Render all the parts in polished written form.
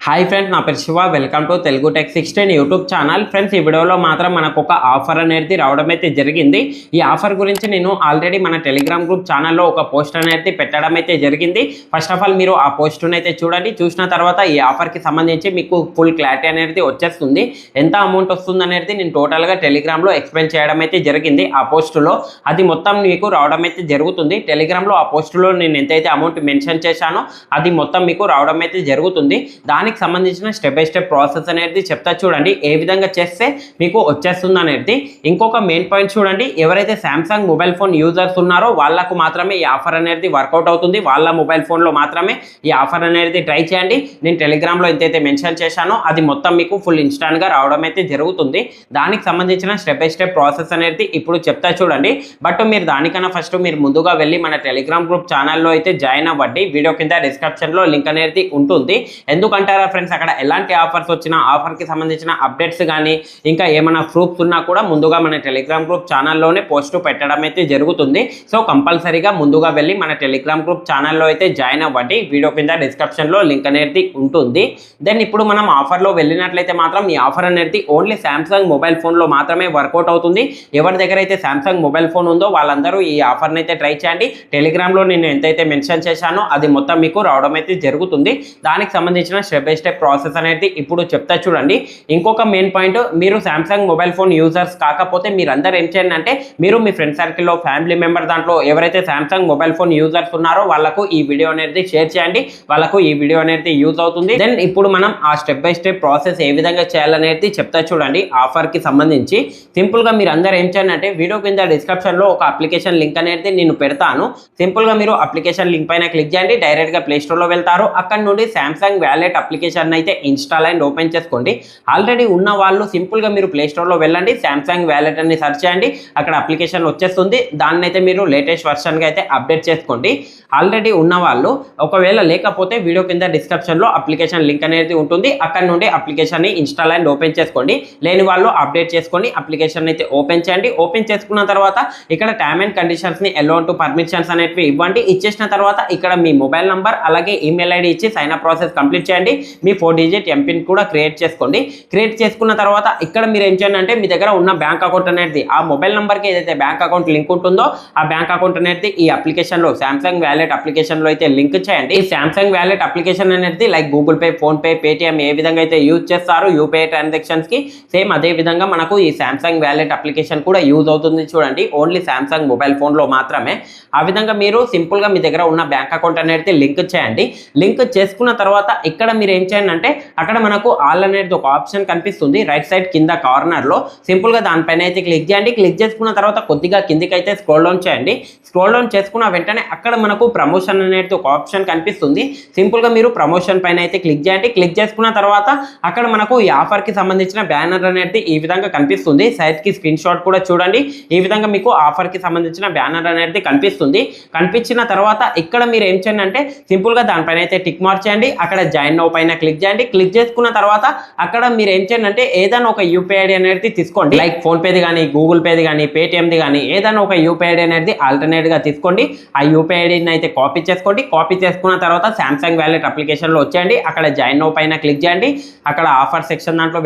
Hi friends, నా పేరు Shiva. Welcome to Telugu tech 16 YouTube channel. Friends, ఈ వీడియోలో మాత్రం మనకు ఒక ఆఫర్ అనేది రావడం అయితే జరిగింది. ఈ ఆఫర్ గురించి నేను ఆల్రెడీ మన టెలిగ్రామ్ గ్రూప్ ఛానల్లో ఒక పోస్ట్ అనేది పెట్టడం అయితే జరిగింది. ఫస్ట్ ఆఫ్ ఆల్ మీరు ఆ పోస్ట్ని అయితే చూడండి. చూసిన తర్వాత ఈ ఆఫర్కి సంబంధించి మీకు ఫుల్ క్లారిటీ అనేది వచ్చేస్తుంది. ఎంత అమౌంట్ వస్తుంది అనేది నేను టోటల్గా టెలిగ్రామ్లో ఎక్స్ప్లెయిన్ చేయడం అయితే జరిగింది. ఆ పోస్టులో అది మొత్తం మీకు రావడం అయితే జరుగుతుంది. టెలిగ్రామ్లో ఆ పోస్టులో నేను ఎంతైతే అమౌంట్ మెన్షన్ చేశానో అది మొత్తం మీకు రావడం అయితే జరుగుతుంది. దానికి సంబంధించిన స్టెప్ బై స్టెప్ ప్రాసెస్ అనేది చెప్తా చూడండి. ఏ విధంగా చేస్తే మీకు వచ్చేస్తుంది అనేది. ఇంకొక మెయిన్ పాయింట్ చూడండి, ఎవరైతే శాంసంగ్ మొబైల్ ఫోన్ యూజర్స్ ఉన్నారో వాళ్ళకు మాత్రమే ఈ ఆఫర్ అనేది వర్కౌట్ అవుతుంది. వాళ్ళ మొబైల్ ఫోన్లో మాత్రమే ఈ ఆఫర్ అనేది ట్రై చేయండి. నేను టెలిగ్రామ్లో ఎంతైతే మెన్షన్ చేశానో అది మొత్తం మీకు ఫుల్ ఇన్స్టాంట్గా రావడం అయితే జరుగుతుంది. దానికి సంబంధించిన స్టెప్ బై స్టెప్ ప్రాసెస్ అనేది ఇప్పుడు చెప్తా చూడండి. బట్ మీరు దానికన్నా ఫస్ట్ మీరు ముందుగా వెళ్ళి మన టెలిగ్రామ్ గ్రూప్ ఛానల్లో అయితే జాయిన్ అవ్వండి. వీడియో కింద డిస్క్రిప్షన్లో లింక్ అనేది ఉంటుంది. ఎందుకంటారా ఫ్రెండ్స్, అక్కడ ఎలాంటి ఆఫర్స్ వచ్చినా ఆఫర్కి సంబంధించిన అప్డేట్స్ కానీ ఇంకా ఏమైనా ప్రూఫ్స్ ఉన్నా కూడా ముందుగా మన టెలిగ్రామ్ గ్రూప్ ఛానల్లోనే పోస్ట్ పెట్టడం అయితే జరుగుతుంది. సో కంపల్సరీగా ముందుగా వెళ్ళి మన టెలిగ్రామ్ గ్రూప్ ఛానల్లో అయితే జాయిన్ అవ్వండి. వీడియో కింద డిస్క్రిప్షన్లో లింక్ అనేది ఉంటుంది. దెన్ ఇప్పుడు మనం ఆఫర్లో వెళ్ళినట్లయితే మాత్రం ఈ ఆఫర్ అనేది ఓన్లీ శాంసంగ్ మొబైల్ ఫోన్లో మాత్రమే వర్కౌట్ అవుతుంది. ఎవరి దగ్గర అయితే శాంసంగ్ మొబైల్ ఫోన్ ఉందో వాళ్ళందరూ ఈ ఆఫర్ని అయితే ట్రై చేయండి. టెలిగ్రామ్లో నేను ఎంతైతే మెన్షన్ చేశానో అది మొత్తం మీకు రావడం అయితే జరుగుతుంది. దానికి సంబంధించిన స్టెప్ బై స్టెప్ ప్రాసెస్ అనేది ఇప్పుడు చెప్తా చూడండి. ఇంకొక మెయిన్ పాయింట్, మీరు శాంసంగ్ మొబైల్ ఫోన్ యూజర్స్ కాకపోతే మీరందరూ ఏం చేయండి అంటే మీరు మీ ఫ్రెండ్ సర్కిల్లో ఫ్యామిలీ మెంబర్ దాంట్లో ఎవరైతే శాంసంగ్ మొబైల్ ఫోన్ యూజర్స్ ఉన్నారో వాళ్ళకు ఈ వీడియో అనేది షేర్ చేయండి. వాళ్ళకు ఈ వీడియో అనేది యూజ్ అవుతుంది. దెన్ ఇప్పుడు మనం ఆ స్టెప్ బై స్టెప్ ప్రాసెస్ ఏ విధంగా చేయాలనేది చెప్తా చూడండి. ఆఫర్కి సంబంధించి సింపుల్గా మీరు అందరూ ఏం చేయండి అంటే వీడియో కింద డిస్క్రిప్షన్లో ఒక అప్లికేషన్ లింక్ అనేది నేను పెడతాను. సింపుల్గా మీరు అప్లికేషన్ లింక్ పైన క్లిక్ చేయండి. డైరెక్ట్గా ప్లే స్టోర్లో వెళ్తారు. అక్కడ నుండి శాంసంగ్ వ్యాలెట్ అప్లికేషన్ అయితే ఇన్స్టాల్ అండ్ ఓపెన్ చేసుకోండి. ఆల్రెడీ ఉన్న వాళ్ళు సింపుల్గా మీరు ప్లే స్టోర్లో వెళ్ళండి, శాంసంగ్ వ్యాలెట్ అని సెర్చ్ చేయండి. అక్కడ అప్లికేషన్ వచ్చేస్తుంది. దాన్ని అయితే మీరు లేటెస్ట్ వర్షన్గా అయితే అప్డేట్ చేసుకోండి. ఆల్రెడీ ఉన్న వాళ్ళు ఒకవేళ లేకపోతే వీడియో కింద డిస్క్రిప్షన్లో అప్లికేషన్ లింక్ అనేది ఉంటుంది. అక్కడ నుండి అప్లికేషన్ని ఇన్స్టాల్ అండ్ ఓపెన్ చేసుకోండి. లేని వాళ్ళు అప్డేట్ చేసుకొని అప్లికేషన్ అయితే ఓపెన్ చేయండి. ఓపెన్ చేసుకున్న తర్వాత ఇక్కడ టర్మ్ అండ్ కండిషన్స్ని అలౌ టు పర్మిషన్స్ అనేవి ఇవ్వండి. ఇచ్చేసిన తర్వాత ఇక్కడ మీ మొబైల్ నంబర్ అలాగే ఈమెయిల్ ఐడి ఇచ్చి సైన్ అప్ ప్రాసెస్ కంప్లీట్ చేయండి. మీ 4 డిజిట్ ఎంపిన్ కూడా క్రియేట్ చేసుకోండి. క్రియేట్ చేసుకున్న తర్వాత ఇక్కడ మీరు ఏం చేయండి అంటే మీ దగ్గర ఉన్న బ్యాంక్ అకౌంట్ అనేది ఆ మొబైల్ నెంబర్కి ఏదైతే బ్యాంక్ అకౌంట్ లింక్ ఉంటుందో ఆ బ్యాంక్ అకౌంట్ అనేది ఈ అప్లికేషన్లో శాంసంగ్ వ్యాలెట్ అప్లికేషన్లో అయితే లింక్ చేయండి. ఈ శాంసంగ్ వ్యాలెట్ అప్లికేషన్ అనేది like Google Pay, PhonePe, Paytm ఏ విధంగా అయితే యూజ్ చేస్తారు యూపీఐ ట్రాన్సాక్షన్స్కి, సేమ్ అదే విధంగా మనకు ఈ శాంసంగ్ వ్యాలెట్ అప్లికేషన్ కూడా యూజ్ అవుతుంది. చూడండి, ఓన్లీ శాంసంగ్ మొబైల్ ఫోన్లో మాత్రమే. ఆ విధంగా మీరు సింపుల్గా మీ దగ్గర ఉన్న బ్యాంక్ అకౌంట్ అనేది లింక్ చేయండి. లింక్ చేసుకున్న తర్వాత ఇక్కడ మీరు ఏం చేయండి అంటే అక్కడ మనకు ఆల్ అనేది ఒక ఆప్షన్ కనిపిస్తుంది రైట్ సైడ్ కింద కార్నర్లో. సింపుల్గా దానిపైన అయితే క్లిక్ చేయండి. క్లిక్ చేసుకున్న తర్వాత కొద్దిగా కిందికి అయితే స్క్రోల్ డౌన్ చేయండి. స్క్రోల్ డౌన్ చేసుకున్న వెంటనే అక్కడ మనకు ప్రమోషన్ అనేది ఒక ఆప్షన్ కనిపిస్తుంది. సింపుల్గా మీరు ప్రమోషన్ పైన అయితే క్లిక్ చేయండి. క్లిక్ చేసుకున్న తర్వాత అక్కడ మనకు ఈ ఆఫర్కి సంబంధించిన బ్యానర్ అనేది ఈ విధంగా కనిపిస్తుంది. సైడ్కి స్క్రీన్ షాట్ కూడా చూడండి. ఈ విధంగా మీకు ఆఫర్కి సంబంధించిన బ్యానర్ అనేది కనిపిస్తుంది. కనిపించిన తర్వాత ఇక్కడ మీరు ఏం చేయండి అంటే సింపుల్గా దానిపైన అయితే టిక్ మార్క్ చేయండి. అక్కడ జాయిన్ నౌ పైన క్లిక్ చేయండి. క్లిక్ చేసుకున్న తర్వాత అక్కడ మీరు ఏం చేయండి అంటే ఏదైనా ఒక యూపీఐ ఐడి అనేది తీసుకోండి. లైక్ ఫోన్ పేది కానీ, గూగుల్ పేది కానీ, పేటిఎంది కానీ ఏదైనా ఒక యూపీఐ ఐడి అనేది ఆల్టర్నేట్గా తీసుకోండి. ఆ యూపీఐ ఐడిని అయితే కాపీ చేసుకోండి. కాపీ చేసుకున్న తర్వాత శాంసంగ్ వ్యాలెట్ అప్లికేషన్లో వచ్చేయండి. అక్కడ జాయిన్ నౌ పైన క్లిక్ చేయండి. అక్కడ ఆఫర్ సెక్షన్ దాంట్లో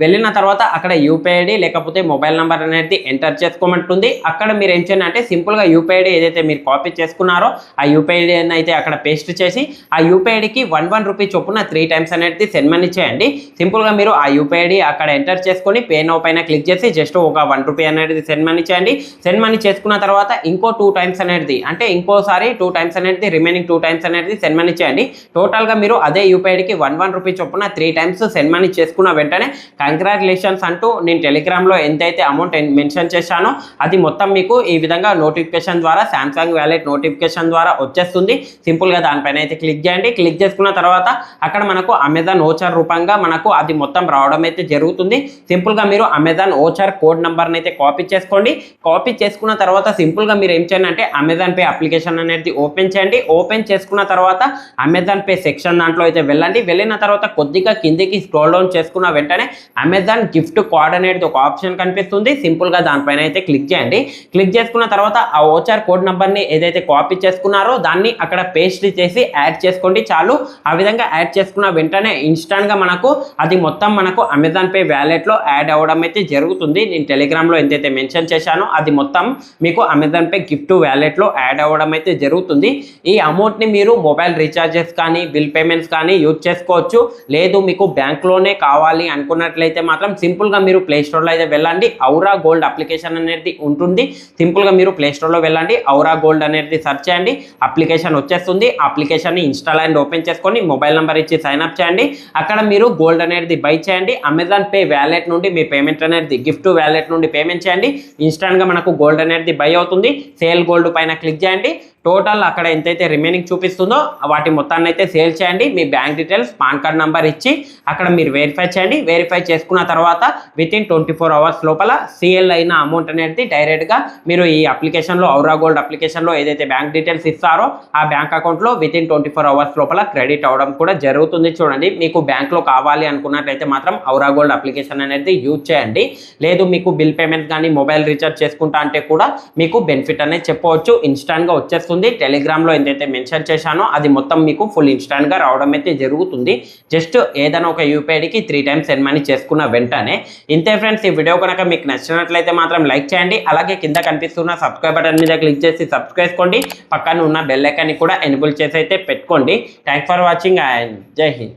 వెళ్ళిన తర్వాత అక్కడ యూపీఐ ఐడి లేకపోతే మొబైల్ నెంబర్ అనేది ఎంటర్ చేసుకోమంటుంది. అక్కడ మీరు ఏం చేయండి అంటే సింపుల్గా యూపీఐ ఐడి ఏదైతే మీరు కాపీ చేసుకున్నారో ఆ యూపీఐ ఐడి అయితే అక్కడ పేస్ట్ చేసి ఆ యూపీఐ ఐడికి 1 రూపీ చొప్పున 3 టైమ్స్ అనేది సెండ్ మనీ చేయండి. సింపుల్గా మీరు ఆ యూపీఐ ఐడి అక్కడ ఎంటర్ చేసుకొని పే నౌ పైన క్లిక్ చేసి జస్ట్ ఒక 1 రూపీ అనేది సెండ్ మనీ చేయండి. సెండ్ మనీ చేసుకున్న తర్వాత ఇంకో 2 టైమ్స్ అనేది అంటే ఇంకోసారి 2 టైమ్స్ అనేది రిమైనింగ్ 2 టైమ్స్ అనేది సెండ్ మనీ చేయండి. టోటల్గా మీరు అదే యూపీఐ ఐడికి 1 రూపీ చొప్పున 3 టైమ్స్ సెండ్ మనీ చేసుకున్న వెంటనే కంగ్రాచులేషన్స్ అంటూ నేను టెలిగ్రామ్లో ఎంతైతే అమౌంట్ మెన్షన్ చేశానో అది మొత్తం మీకు ఈ విధంగా నోటిఫికేషన్ ద్వారా శాంసంగ్ వ్యాలెట్ నోటిఫికేషన్ ద్వారా వచ్చేస్తుంది. సింపుల్గా దానిపైన అయితే క్లిక్ చేయండి. క్లిక్ చేసుకున్న తర్వాత అక్కడ మనకు అమెజాన్ ఓచర్ రూపంగా మనకు అది మొత్తం రావడం అయితే జరుగుతుంది. సింపుల్గా మీరు అమెజాన్ ఓచర్ కోడ్ నెంబర్ని అయితే కాపీ చేసుకోండి. కాపీ చేసుకున్న తర్వాత సింపుల్గా మీరు ఏం చేయండి అంటే అమెజాన్ పే అప్లికేషన్ అనేది ఓపెన్ చేయండి. ఓపెన్ చేసుకున్న తర్వాత అమెజాన్ పే సెక్షన్ దాంట్లో అయితే వెళ్ళండి. వెళ్ళిన తర్వాత కొద్దిగా కిందికి స్క్రోల్ డౌన్ చేసుకున్న వెంటనే అమెజాన్ గిఫ్ట్ కార్డ్ అనేది ఒక ఆప్షన్ కనిపిస్తుంది. సింపుల్గా దానిపైన అయితే క్లిక్ చేయండి. క్లిక్ చేసుకున్న తర్వాత ఆ ఓచర్ కోడ్ నెంబర్ని ఏదైతే కాపీ చేసుకున్నారో దాన్ని అక్కడ పేస్ట్ చేసి యాడ్ చేసుకోండి చాలు. ఆ విధంగా యాడ్ చేసుకున్న చేసుకున్న వెంటనే ఇన్స్టాంట్గా మనకు అది మొత్తం మనకు అమెజాన్ పే వ్యాలెట్లో యాడ్ అవ్వడం అయితే జరుగుతుంది. నేను టెలిగ్రామ్లో ఎంతైతే మెన్షన్ చేశానో అది మొత్తం మీకు అమెజాన్ పే గిఫ్ట్ వ్యాలెట్లో యాడ్ అవ్వడం అయితే జరుగుతుంది. ఈ అమౌంట్ని మీరు మొబైల్ రీఛార్జెస్ కానీ బిల్ పేమెంట్స్ కానీ యూజ్ చేసుకోవచ్చు. లేదు మీకు బ్యాంక్లోనే కావాలి అనుకున్నట్లయితే మాత్రం సింపుల్గా మీరు ప్లేస్టోర్లో అయితే వెళ్ళండి. ఔరా గోల్డ్ అప్లికేషన్ అనేది ఉంటుంది. సింపుల్గా మీరు ప్లేస్టోర్లో వెళ్ళండి, ఔరా గోల్డ్ అనేది సెర్చ్ చేయండి, అప్లికేషన్ వచ్చేస్తుంది. అప్లికేషన్ని ఇన్స్టాల్ అండ్ ఓపెన్ చేసుకొని మొబైల్ నెంబర్ ఇచ్చి సైన్ అప్ చేయండి. అక్కడ మీరు గోల్డ్ అనేది బై చేయండి. అమెజాన్ పే వ్యాలెట్ నుండి మీ పేమెంట్ అనేది గిఫ్ట్ వ్యాలెట్ నుండి పేమెంట్ చేయండి. ఇన్స్టాంట్గా మనకు గోల్డ్ అనేది బై అవుతుంది. సేల్ గోల్డ్ పైన క్లిక్ చేయండి. టోటల్ అక్కడ ఎంతైతే రిమైనింగ్ చూపిస్తుందో వాటి మొత్తాన్ని అయితే సేల్ చేయండి. మీ bank details PAN card number ఇచ్చి అక్కడ మీరు వెరిఫై చేయండి. వెరిఫై చేసుకున్న తర్వాత వితిన్ 24 అవర్స్ లోపల సేల్ అయిన అమౌంట్ అనేది డైరెక్ట్గా మీరు ఈ అప్లికేషన్లో ఔరా గోల్డ్ అప్లికేషన్లో ఏదైతే బ్యాంక్ డీటెయిల్స్ ఇస్తారో ఆ బ్యాంక్ అకౌంట్లో వితిన్ 24 అవర్స్ లోపల క్రెడిట్ అవ్వడం కూడా జరుగుతుంది. చూడండి, మీకు బ్యాంక్లో కావాలి అనుకున్నట్లయితే మాత్రం ఔరా గోల్డ్ అప్లికేషన్ అనేది యూజ్ చేయండి. లేదు మీకు బిల్ పేమెంట్ కానీ మొబైల్ రీఛార్జ్ చేసుకుంటా అంటే కూడా మీకు బెనిఫిట్ అనేది చెప్పవచ్చు. ఇన్స్టాంట్గా వచ్చేస్తుంది. టెలిగ్రామ్లో ఎంతైతే మెన్షన్ చేశానో అది మొత్తం మీకు ఫుల్ ఇన్స్టాంట్గా రావడం అయితే జరుగుతుంది. జస్ట్ ఏదైనా ఒక యూపీఐడికి 3 టైమ్స్ సెండ్ మనీ చేసుకున్న వెంటనే. ఇంతే ఫ్రెండ్స్, ఈ వీడియో కనుక మీకు నచ్చినట్లయితే మాత్రం లైక్ చేయండి. అలాగే కింద కనిపిస్తున్న సబ్స్క్రైబ్ బటన్ మీద క్లిక్ చేసి సబ్స్క్రైబ్ చేసుకోండి. పక్కన ఉన్న బెల్ ఐకాన్ని కూడా ఎనేబుల్ చేసి అయితే పెట్టుకోండి. థ్యాంక్స్ ఫర్ వాచింగ్ అండ్ జై హింద్.